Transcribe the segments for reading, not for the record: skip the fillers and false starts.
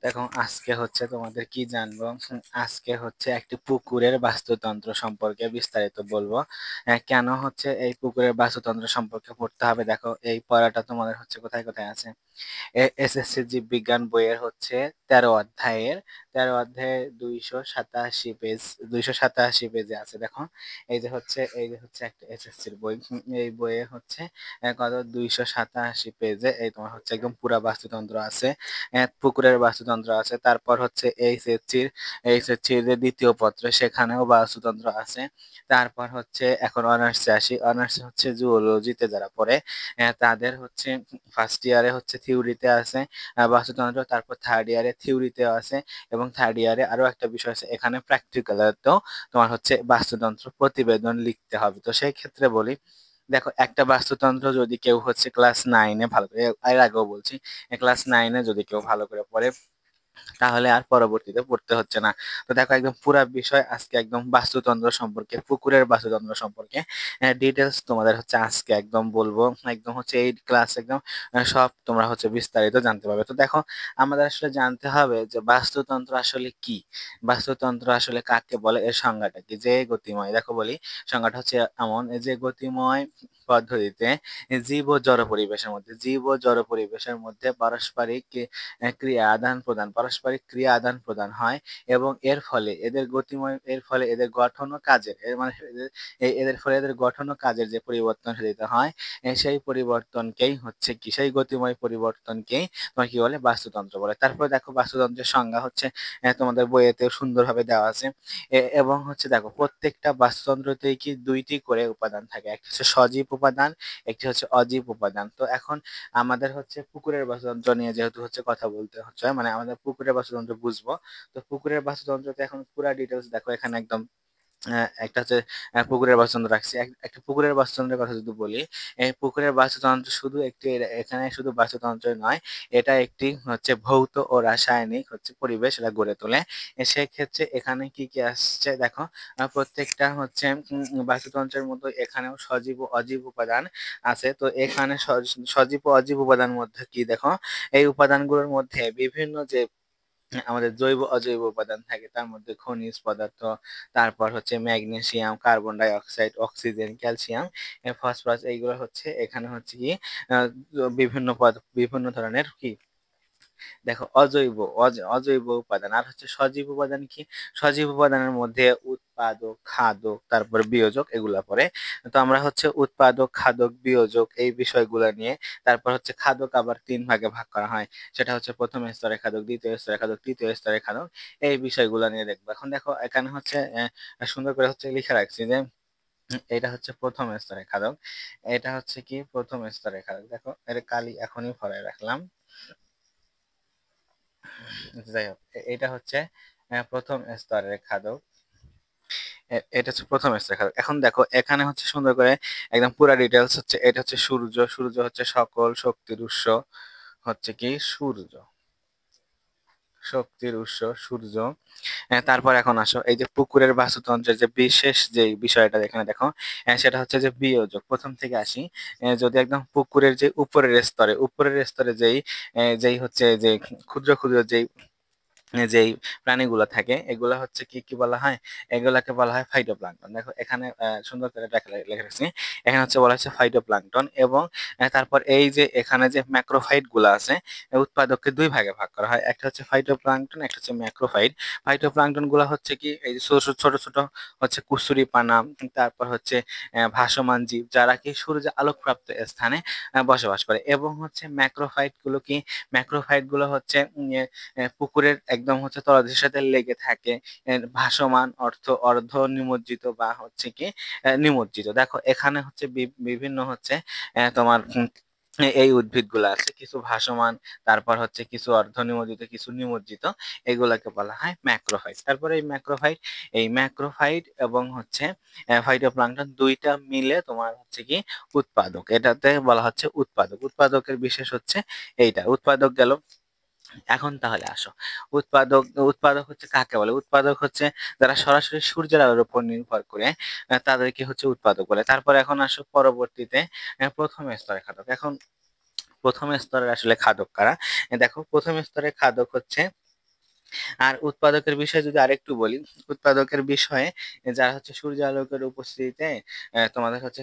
দেখো আজকে হচ্ছে তোমাদের কি জানবো, আজকে হচ্ছে একটি পুকুরের বাস্তুতন্ত্র সম্পর্কে বিস্তারিত বলবো। কেন হচ্ছে এই পুকুরের বাস্তুতন্ত্র সম্পর্কে পড়তে হবে, দেখো এই পড়াটা তোমাদের হচ্ছে কোথায় কোথায় আছে। এসএসসি জীববিজ্ঞান বইয়ের হচ্ছে 13 অধ্যায়ের 13 অধ্যায়ে 287 পেজ, 287 পেজে আছে। দেখো এই যে হচ্ছে একটা এসএসসির বই, এই বইয়ে হচ্ছে কত 287 পেজে এই তোমার হচ্ছে একদম পুরা বাস্তুতন্ত্র আছে, পুকুরের বাস্তুতন্ত্র আছে। তারপর হচ্ছে এইচএসসির যে দ্বিতীয় পত্র সেখানেও বাস্তুতন্ত্র আছে। তারপর হচ্ছে এখন অনার্সে আসি, অনার্সে হচ্ছে জুওলজিতে যারা পড়ে তাদের হচ্ছে ফার্স্ট ইয়ারে হচ্ছে থিওরিতে আছে বাস্তুতন্ত্র, তারপর থার্ড ইয়ারে থিওরিতেও আছে, এবং থার্ড ইয়ারে আরো একটা বিষয় আছে, এখানে প্র্যাকটিক্যালেতেও তোমার হচ্ছে বাস্তুতন্ত্র প্রতিবেদন লিখতে হবে। তো সেই ক্ষেত্রে বলি, দেখো একটা বাস্তুতন্ত্র যদি কেউ হচ্ছে ক্লাস 9-এ ভালো করে, এর আগেও বলছি, ক্লাস 9-এ যদি কেউ ভালো করে পড়ে তাহলে আর পরবর্তীতে পড়তে হচ্ছে না। তো দেখো একদম পুরা বিষয় আজকে একদম বাস্তুতন্ত্র সম্পর্কে, পুকুরের বাস্তুতন্ত্র সম্পর্কে ডিটেলস তোমাদের হচ্ছে আজকে একদম বলবো। একদম হচ্ছে এই ক্লাস একদম সব তোমরা হচ্ছে বিস্তারিত জানতে পারবে। তো দেখো আমাদের আসলে জানতে হবে যে বাস্তুতন্ত্র আসলে কি, বাস্তুতন্ত্র আসলে কাকে বলে, এর সংজ্ঞাটা কি। যে গতিময়, দেখো বলি সংজ্ঞাটা হচ্ছে এমন, যে গতিময় পদ্ধতিতে জীব ও জড় পরিবেশের মধ্যে পারস্পরিক ক্রিয়া আদান প্রদান হয়, এবং এর ফলে এদের গঠন ও কাজের মানে এদের ফলে এদের গঠন ও কাজের যে পরিবর্তন সাধিত হয়, সেই পরিবর্তনকেই হচ্ছে কি, সেই গতিময় পরিবর্তনকেই তোমার কি বলে, বাস্তুতন্ত্র বলে। তারপরে দেখো বাস্তুতন্ত্রের সংজ্ঞা হচ্ছে তোমাদের বইয়েতেও সুন্দরভাবে দেওয়া আছে। এবং হচ্ছে দেখো প্রত্যেকটা বাস্তুতন্ত্রতেই কি দুইটি করে উপাদান থাকে, একটি হচ্ছে সজীব উপাদান, একটি হচ্ছে অজীব উপাদান। তো এখন আমাদের হচ্ছে পুকুরের বাস্তুতন্ত্র নিয়ে যেহেতু হচ্ছে কথা বলতে হচ্ছে, মানে আমাদের পুকুরের বাস্তুতন্ত্র বুঝবো। তো পুকুরের বাস্তুতন্ত্রতে এখন পুরা ডিটেলস দেখো এখানে একদম একটা হচ্ছে পুকুরের বাস্তুতন্ত্র রাখছি। একটা পুকুরের বাস্তুতন্ত্রের কথা যদি বলি, এই পুকুরের বাস্তুতন্ত্র শুধু একটি, এখানে শুধু বাস্তুতন্ত্র নয়, এটা একটি হচ্ছে ভৌত ও রাসায়নিক হচ্ছে পরিবেশ এটা গড়ে তোলে। সেক্ষেত্রে এখানে কি কি আসছে দেখো, প্রত্যেকটা হচ্ছে বাস্তুতন্ত্রের মতো এখানেও সজীব ও অজীব উপাদান আছে। তো এখানে সজীব ও অজীব উপাদানের মধ্যে কি দেখো, এই উপাদানগুলোর মধ্যে বিভিন্ন যে আমাদের জৈব অজৈব উপাদান থাকে, তার মধ্যে খনিজ পদার্থ, তারপর হচ্ছে magnesium, carbon die oxide, oxygen, calcium, phosphorus, এইগুলো হচ্ছে এখানে হচ্ছে কি আহ, বিভিন্ন ধরনের কি দেখো অজৈব উপাদান। আর হচ্ছে সজীব উপাদান কি, সজীব উপাদানের মধ্যে উৎপাদক, খাদক, তারপরে বিয়োজক এগুলা পড়ে। তো আমরা হচ্ছে উৎপাদক, খাদক, বিয়োজক এই বিষয়গুলো নিয়ে, তারপর হচ্ছে খাদক আবার 3 ভাগে ভাগ করা হয়, সেটা হচ্ছে প্রথম স্তরের খাদক, দ্বিতীয় স্তরের খাদক, তৃতীয় স্তরের খাদক, এই বিষয়গুলো নিয়ে দেখবো। এখন দেখো এখানে হচ্ছে সুন্দর করে হচ্ছে লিখে রাখছি যে এটা হচ্ছে প্রথম স্তরের খাদক, এটা হচ্ছে কি প্রথম স্তরের খাদক। দেখো এর কালি এখনই ভরায় রাখলাম। যাই হোক, এটা হচ্ছে প্রথম স্তরের খাদক, এটা হচ্ছে প্রথম স্তরের খাদক। এখন দেখো এখানে হচ্ছে সুন্দর করে একদম পুরা ডিটেলস হচ্ছে, এটা হচ্ছে সূর্য, সূর্য হচ্ছে সকল শক্তির উৎস, হচ্ছে কি সূর্য, শক্তির উৎস সূর্য। তারপর এখন আসো এই যে পুকুরের বাস্তুতন্ত্রের যে বিশেষ যে বিষয়টা এখানে দেখো, সেটা হচ্ছে যে বিয়োজক। প্রথম থেকে আসি, যদি একদম পুকুরের যে উপরের স্তরে যেই হচ্ছে যে ক্ষুদ্র ক্ষুদ্র যেই প্রাণীগুলো থাকে, এগুলা হচ্ছে কি কি বলা হয়, এগুলাকে বলা হয় ফাইটোপ্লাঙ্কটন। দেখো এখানে সুন্দর করে লেখা রাখছি, এখানে হচ্ছে বলা হচ্ছে ফাইটোপ্লাঙ্কটন। এবং তারপর এই যে এখানে যে ম্যাক্রোফাইট গুলো আছে, উৎপাদককে 2 ভাগে ভাগ করা হয়, একটা হচ্ছে ফাইটোপ্লাঙ্কটন, একটা হচ্ছে ম্যাক্রোফাইট। ফাইটোপ্লাঙ্কটন গুলা হচ্ছে কি এই যে ছোট ছোট ছোট হচ্ছে কুসুরি পানা, তারপর হচ্ছে ভাসমান জীব যারা কি সূর্যের আলোকপ্রাপ্ত স্থানে বসবাস করে। এবং হচ্ছে ম্যাক্রোফাইট গুলো হচ্ছে পুকুরের একদম হচ্ছে তলদেশের সাথে লেগে থাকে, ভাসমান অর্ধ নিমজ্জিত বা হচ্ছে কি নিমজ্জিত। দেখো এখানে হচ্ছে বিভিন্ন হচ্ছে তোমার এই উদ্ভিদ গুলা আছে, কিছু ভাসমান, তারপর হচ্ছে কিছু অর্ধ নিমজ্জিত, কিছু নিমজ্জিত, এগুলাকে বলা হয় ম্যাক্রোফাইট। তারপরে এই ম্যাক্রোফাইট এবং হচ্ছে ফাইটোপ্লাঙ্কটন দুইটা মিলে তোমার হচ্ছে কি উৎপাদক, এটাতে বলা হচ্ছে উৎপাদক। উৎপাদকের বিশেষ হচ্ছে এইটা, উৎপাদক গেল। এখন তাহলে আসো, উৎপাদক উৎপাদক হচ্ছে কাকে বলে, উৎপাদক হচ্ছে যারা সরাসরি সূর্যের আলোর উপর নির্ভর করে, তাদেরকে হচ্ছে উৎপাদক বলে। তারপর এখন আসো পরবর্তীতে প্রথম স্তরের খাদক। এখন প্রথম স্তরের আসলে খাদক কারা, দেখো প্রথম স্তরের খাদক হচ্ছে আর উৎপাদকের বিষয়ে যদি আরেকটু বলি, উৎপাদকের বিষয়ে যারা হচ্ছে সূর্যালোকের উপস্থিতিতে তোমাদের হচ্ছে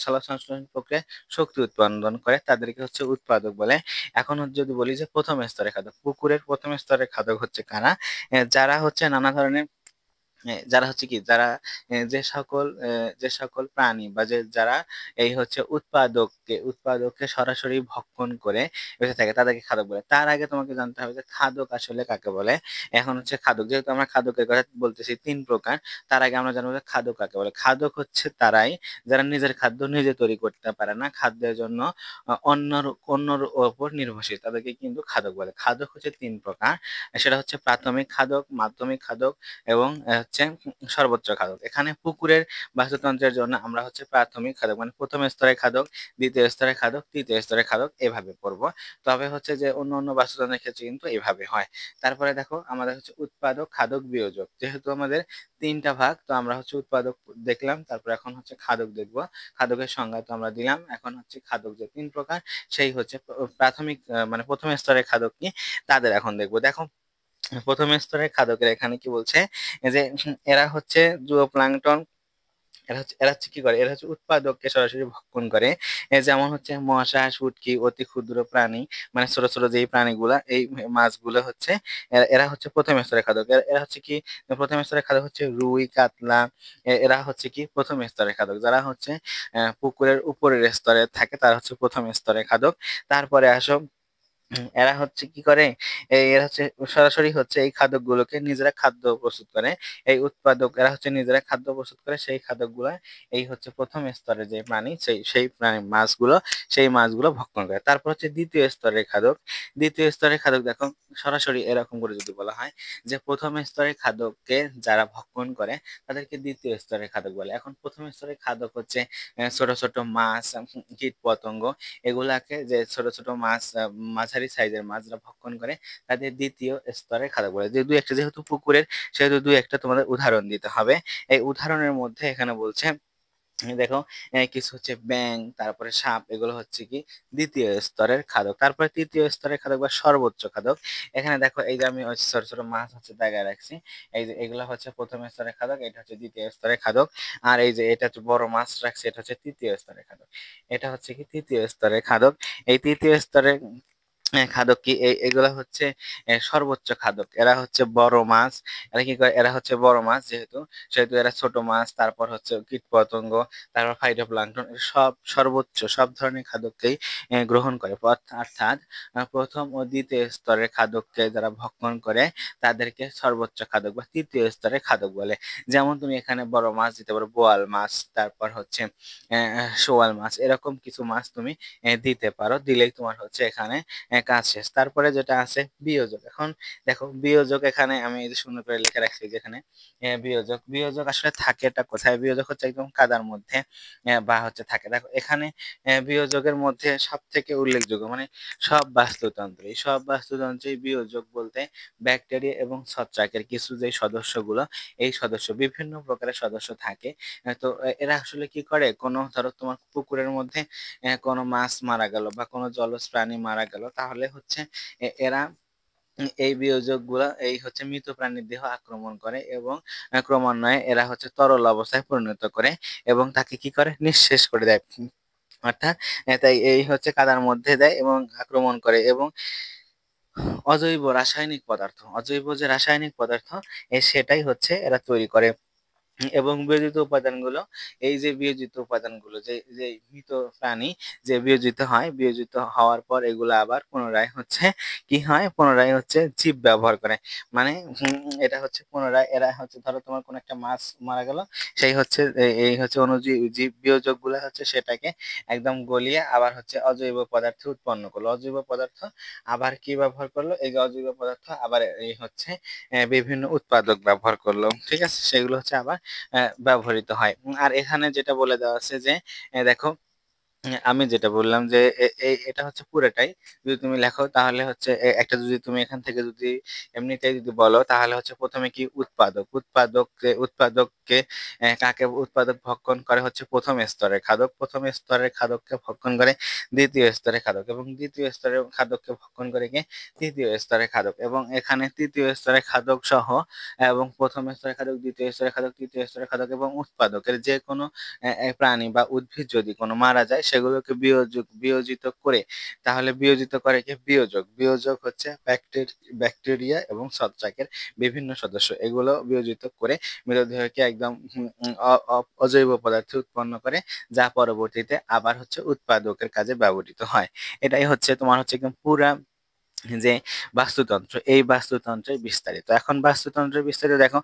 সালোকসংশ্লেষণ প্রক্রিয়ায় শক্তি উৎপাদন করে তাদেরকে হচ্ছে উৎপাদক বলে। এখন যদি বলি যে প্রথম স্তরের খাদক, পুকুরের প্রথম স্তরের খাদক হচ্ছে কারা? যারা হচ্ছে নানা ধরনের যারা হচ্ছে কি যারা যে সকল প্রাণী বা যারা এই হচ্ছে উৎপাদককে সরাসরি ভক্ষণ করে বেঁচে থাকে তাদেরকে খাদক বলে। তার আগে তোমাকে জানতে হবে যে খাদক আসলে কাকে বলে। এখন হচ্ছে খাদক, যেহেতু আমরা খাদকের কথা বলতেছি তিন প্রকার, তার আগে আমরা জানবো যে খাদক কাকে বলে। খাদক হচ্ছে তারাই যারা নিজের খাদ্য নিজে তৈরি করতে পারে না, খাদ্যের জন্য অন্যর ওপর নির্ভরশীল, তাদেরকে কিন্তু খাদক বলে। খাদক হচ্ছে তিন প্রকার, সেটা হচ্ছে প্রাথমিক খাদক, মাধ্যমিক খাদক এবং হচ্ছে সর্বোচ্চ খাদক। এখানে পুকুরের বাস্তুতন্ত্রের জন্য আমরা হচ্ছে প্রাথমিক খাদক মানে প্রথম স্তরের খাদক, দ্বিতীয় স্তরের খাদক, তৃতীয় স্তরের খাদক এভাবে পড়বো। তবে হচ্ছে যে অন্য অন্য বাস্তুতন্ত্রের ক্ষেত্রে কিন্তু এভাবে হয়। তারপরে দেখো আমাদের হচ্ছে উৎপাদক, খাদক, বিয়োজক। যেহেতু আমাদের তিনটা ভাগ, তো আমরা হচ্ছে উৎপাদক দেখলাম, তারপর এখন হচ্ছে খাদক দেখবো। খাদকের সংজ্ঞা তো আমরা দিলাম, এখন হচ্ছে খাদক যে তিন প্রকার সেই হচ্ছে প্রাথমিক মানে প্রথম স্তরের খাদক কি তাদের এখন দেখবো। দেখো প্রথম স্তরের খাদকের এখানে কি বলছে যে এরা হচ্ছে জুওপ্লাঙ্কটন। এরা হচ্ছে কি করে, এরা হচ্ছে উৎপাদককে সরাসরি ভক্ষণ করে। যেমন হচ্ছে মশা, শুটকি, অতি ক্ষুদ্র প্রাণী মানে ছোট ছোট যেই প্রাণীগুলা এই মাছগুলো হচ্ছে এরা হচ্ছে প্রথম স্তরের খাদক। এরা হচ্ছে কি প্রথম স্তরের খাদক হচ্ছে রুই, কাতলা। এরা হচ্ছে কি প্রথম স্তরের খাদক। যারা হচ্ছে পুকুরের উপরের স্তরে থাকে তারা হচ্ছে প্রথম স্তরের খাদক। তারপরে আসো এরা হচ্ছে কি করে, এরা হচ্ছে সরাসরি হচ্ছে এই খাদ্যগুলোকে নিজেরা খাদ্য প্রস্তুত করে। এই উৎপাদক এরা হচ্ছে নিজেরা খাদ্য প্রস্তুত করে, সেই খাদ্যগুলো এই হচ্ছে প্রথম স্তরে যে প্রাণী সেই প্রাণী মাছগুলো সেই মাছগুলো ভক্ষণ করে। তারপর হচ্ছে দ্বিতীয় স্তরের খাদক। দ্বিতীয় স্তরের খাদক দেখো সরাসরি এরকম করে যদি বলা হয় যে প্রথম স্তরের খাদককে যারা ভক্ষণ করে তাদেরকে দ্বিতীয় স্তরের খাদক বলে। এখন প্রথম স্তরের খাদক হচ্ছে ছোট ছোট মাছ, কীট পতঙ্গ, এগুলাকে যে ছোট ছোট মাছ, মাঝারি সাইজের মাছরা ভক্ষণ করে তাদের দ্বিতীয় স্তরের খাদক বলে। যে দুই একটা যেহেতু পুকুরের সেহেতু দুই একটা তোমাদের উদাহরণ দিতে হবে। এই উদাহরণের মধ্যে এখানে বলছে দেখো কিছু হচ্ছে ব্যাং, তারপরে সাপ, এগুলো হচ্ছে কি দ্বিতীয় স্তরের খাদক। তারপরে তৃতীয় স্তরের খাদক বা সর্বোচ্চ খাদক। এখানে দেখো এই যে আমি ছোট ছোট মাছ হচ্ছে দাগায় রাখছি, এই যে এগুলো হচ্ছে প্রথম স্তরের খাদক, এটা হচ্ছে দ্বিতীয় স্তরের খাদক। আর এই যে এটা হচ্ছে বড় মাছ রাখছি, এটা হচ্ছে তৃতীয় স্তরের খাদক। এটা হচ্ছে কি তৃতীয় স্তরের খাদক। এই তৃতীয় স্তরের খাদক কি এগুলা হচ্ছে সর্বোচ্চ খাদক। এরা হচ্ছে বড় মাছ। এরা কি করে, এরা হচ্ছে বড় মাছ যেহেতু সেহেতু এরা ছোট মাছ, তারপর হচ্ছে কীট পতঙ্গ, তারপর ফাইটোপ্লাঙ্কটন, সব সর্বোচ্চ সব ধরনের খাদককেই গ্রহণ করে। অর্থাৎ প্রথম ও দ্বিতীয় স্তরের খাদককে যারা ভক্ষণ করে তাদেরকে সর্বোচ্চ খাদক বা তৃতীয় স্তরের খাদক বলে। যেমন তুমি এখানে বড় মাছ দিতে পারো, বোয়াল মাছ, তারপর হচ্ছে শোয়াল মাছ, এরকম কিছু মাছ তুমি দিতে পারো, দিলেই তোমার হচ্ছে এখানে কাজ শেষ। তারপরে যেটা আছে বিয়োজক। এখন দেখো বিয়োজক, এখানে আমি এই যে সুন্দর করে লিখে রাখছি যেখানে বিয়োজক। বিয়োজক আসলে থাকে এটা কোথায়, বিয়োজক হচ্ছে একদম কাদার মধ্যে বা হচ্ছে থাকে। দেখো এখানে বিয়োজকের মধ্যে সব থেকে উল্লেখযোগ্য মানে সব বাস্তুতন্ত্রেই বিয়োজক বলতে ব্যাকটেরিয়া এবং ছত্রাকের কিছু যে সদস্যগুলো, এই সদস্য বিভিন্ন প্রকারের সদস্য থাকে। তো এরা আসলে কি করে, কোনো ধরো তোমার পুকুরের মধ্যে কোনো মাছ মারা গেল বা কোনো জলজ প্রাণী মারা গেল, তাহলে হচ্ছে এরা এই বিয়োজক গুলা এই হচ্ছে মৃত প্রাণীর দেহ আক্রমণ করে এবং ক্রমান্বয়ে এরা হচ্ছে তরল অবস্থায় পরিণত করে এবং তাকে কি করে নিঃশেষ করে দেয়। অর্থাৎ তাই এই হচ্ছে কাদার মধ্যে দেয় এবং আক্রমণ করে। এবং অজৈব যে রাসায়নিক পদার্থ সেটাই হচ্ছে এরা তৈরি করে। এবং বিয়োজিত উপাদানগুলো, এই যে বিয়োজিত উপাদানগুলো যে যে মৃত প্রাণী যে বিয়োজিত হয়, বিয়োজিত হওয়ার পর এগুলো আবার পুনরায় হচ্ছে কি হয়, পুনরায় হচ্ছে জীব ব্যবহার করে। মানে এটা হচ্ছে পুনরায় এরা হচ্ছে ধরো তোমার কোন একটা মাছ মারা গেল, সেই হচ্ছে এই হচ্ছে অনুজীব জীব বিয়োজক গুলা হচ্ছে সেটাকে একদম গলিয়ে আবার হচ্ছে অজৈব পদার্থ উৎপন্ন করলো। অজৈব পদার্থ আবার কি ব্যবহার করলো, এই যে অজৈব পদার্থ আবার এই হচ্ছে বিভিন্ন উৎপাদক ব্যবহার করলো, ঠিক আছে, সেগুলো হচ্ছে আবার ব্যবহৃত হয়। আর এখানে যেটা বলে দেওয়া আছে যে দেখো আমি যেটা বললাম যে এটা হচ্ছে পুরোটাই যদি তুমি লেখো তাহলে হচ্ছে একটা যদি তুমি এখান থেকে যদি এমনিতেই যদি বলো তাহলে হচ্ছে প্রথমে কি উৎপাদককে কাকে উৎপাদক ভক্ষণ করে হচ্ছে প্রথম স্তরের খাদক, প্রথম স্তরের খাদককে ভক্ষণ করে দ্বিতীয় স্তরের খাদক, এবং দ্বিতীয় স্তরের খাদককে ভক্ষণ করে কি তৃতীয় স্তরের খাদক, এবং এখানে তৃতীয় স্তরের খাদক সহ এবং প্রথম স্তরের খাদক, দ্বিতীয় স্তরের খাদক, তৃতীয় স্তরের খাদক এবং উৎপাদকের যে কোনো প্রাণী বা উদ্ভিদ যদি কোনো মারা যায় সেগুলোকে বিয়োজিত করে, তাহলে বিয়োজিত করে কি বিয়োজক, বিয়োজক হচ্ছে ব্যাকটেরিয়া এবং ছত্রাকের বিভিন্ন সদস্য, এগুলো বিয়োজিত করে মৃতদেহকে একদম অজৈব পদার্থ উৎপন্ন করে, যা পরবর্তীতে আবার হচ্ছে উৎপাদকের কাজে ব্যবহৃত হয়। এটাই হচ্ছে তোমার হচ্ছে একদম পুরা যে বাস্তুতন্ত্র, এই বাস্তুতন্ত্রের বিস্তারিত। এখন বাস্তুতন্ত্রের বিস্তারিত দেখো,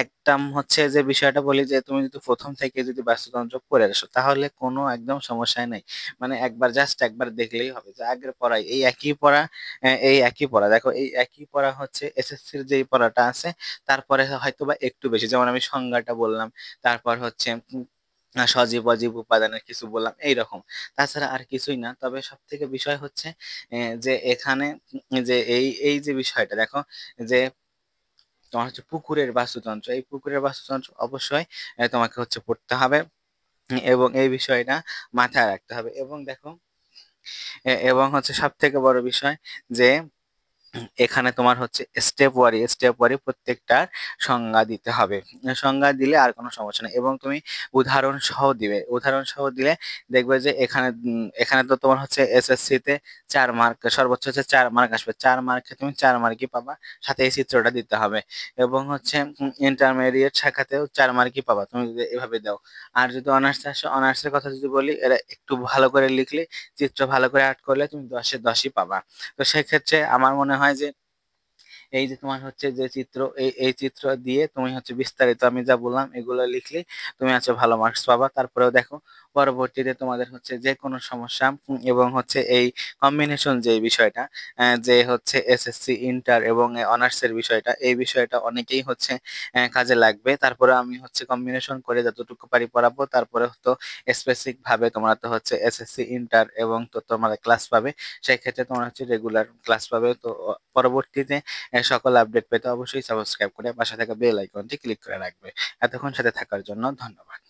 একদম হচ্ছে যে বিষয়টা বলি যে তুমি যদি প্রথম থেকে যদি বাস্তুতন্ত্র পড়ে আসো তাহলে কোনো একদম সমস্যাই নাই, মানে একবার দেখলেই হবে, যে আগের পড়াই এই একই পড়া, এই একই পড়া দেখো, এই একই পড়া হচ্ছে এসএসসির যেই পড়াটা আছে তারপরে হয়তোবা একটু বেশি, যেমন আমি সংজ্ঞাটা বললাম, তারপর হচ্ছে সজীব অজীব উপাদানের কিছু বললাম এইরকম, তাছাড়া আর কিছুই না। তবে সব থেকে বিষয় হচ্ছে যে এখানে যে এই যে বিষয়টা দেখো, যে তোমার হচ্ছে পুকুরের বাস্তুতন্ত্র, এই পুকুরের বাস্তুতন্ত্র অবশ্যই তোমাকে হচ্ছে পড়তে হবে, এবং এই বিষয়টা মাথায় রাখতে হবে। এবং দেখো এবং হচ্ছে সব থেকে বড় বিষয় যে এখানে তোমার হচ্ছে স্টেপ ওয়ারি প্রত্যেকটার সংজ্ঞা দিতে হবে, সংজ্ঞা দিলে আর কোনো সমস্যা নেই, এবং তুমি উদাহরণ সহ দিলে দেখবে যে এখানে তো তোমার হচ্ছে এসএসসি তে 4 মার্ক, সর্বোচ্চ হচ্ছে 4 মার্ক আসবে, 4 মার্কে তুমি 4 মার্কই পাবা, সাথে এই চিত্রটা দিতে হবে। এবং হচ্ছে ইন্টারমিডিয়েট শাখাতেও 4 মার্কই পাবা তুমি যদি এভাবে দাও। আর যদি অনার্স আসে, অনার্সের কথা যদি বলি, এরা একটু ভালো করে লিখলে, চিত্র ভালো করে আর্ট করলে তুমি 10-এ 10ই পাবা। তো সেক্ষেত্রে আমার মনে হয় যে এই যে তোমার হচ্ছে যে চিত্র, এই চিত্র দিয়ে তুমি হচ্ছে বিস্তারিত আমি যা বললাম এগুলো লিখলে তুমি হচ্ছে ভালো মার্কস পাবা। তারপরেও দেখো পরবর্তীতে তোমাদের হচ্ছে যে কোনো সমস্যা এবং হচ্ছে এই কম্বিনেশন যে বিষয়টা, যে হচ্ছে এসএসসি ইন্টার এবং অনার্স এর বিষয়টা, এই বিষয়টা অনেকেই হচ্ছে কাজে লাগবে। তারপরে আমি হচ্ছে কম্বিনেশন করে যতটুকু পারি পড়াবো, তারপরে তো স্পেসিফিক ভাবে তোমরা তো হচ্ছে এসএসসি ইন্টার এবং তো তোমরা ক্লাস পাবে, সেই ক্ষেত্রে তোমরা হচ্ছে রেগুলার ক্লাস পাবে। তো পরবর্তীতে সকল আপডেট পেতে অবশ্যই সাবস্ক্রাইব করে পাশে থাকা বেল আইকনটি ক্লিক করে রাখবে। এতক্ষণ সাথে থাকার জন্য ধন্যবাদ।